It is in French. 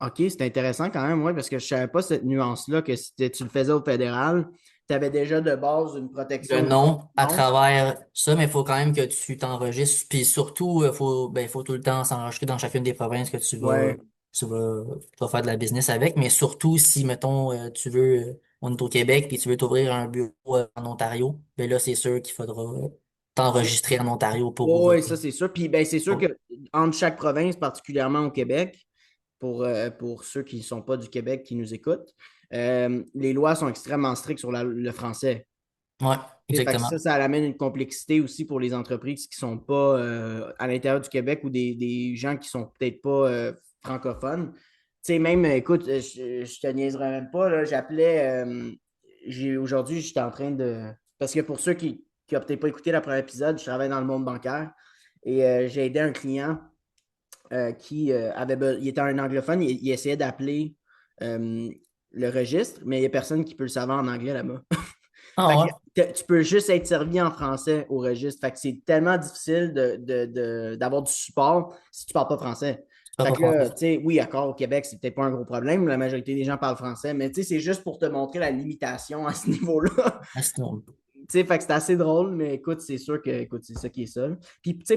OK, c'est intéressant quand même, oui, parce que je ne savais pas cette nuance-là, que si tu le faisais au fédéral, tu avais déjà de base une Le protection au niveau nom du à nom. travers ça, mais il faut quand même que tu t'enregistres. Puis surtout, faut tout le temps s'enregistrer dans chacune des provinces que Ouais. tu vas faire de la business avec. Mais surtout, si, mettons, on est au Québec et tu veux t'ouvrir un bureau en Ontario, ben là, c'est sûr qu'il faudra t'enregistrer en Ontario pour ouvrir. Oui, ça c'est sûr. Puis ben, c'est sûr que entre chaque province, particulièrement au Québec, pour ceux qui ne sont pas du Québec qui nous écoutent, les lois sont extrêmement strictes sur le français. Ouais, Fait que exactement. ça amène une complexité aussi pour les entreprises qui ne sont pas à l'intérieur du Québec ou des gens qui ne sont peut-être pas francophones. Tu sais, même, écoute, je te niaiserai même pas, là, j'appelais, aujourd'hui, j'étais en train de, parce que pour ceux qui n'ont peut-être pas écouté le premier épisode, je travaille dans le monde bancaire et j'ai aidé un client qui il était un anglophone, il essayait d'appeler euh, le registre, mais il n'y a personne qui peut le savoir en anglais là-bas. Ah Fait ouais. que tu peux juste être servi en français au registre. Fait que c'est tellement difficile d'avoir du support si tu ne parles pas français. C'est Fait pas que là, français. tu sais, oui, d'accord, au Québec, c'est peut-être pas un gros problème. La majorité des gens parlent français, mais tu sais, c'est juste pour te montrer la limitation à ce niveau-là. Ah, sinon, Tu sais, fait que c'est assez drôle, mais écoute, c'est sûr que, écoute, c'est ça qui est ça. Puis, tu sais,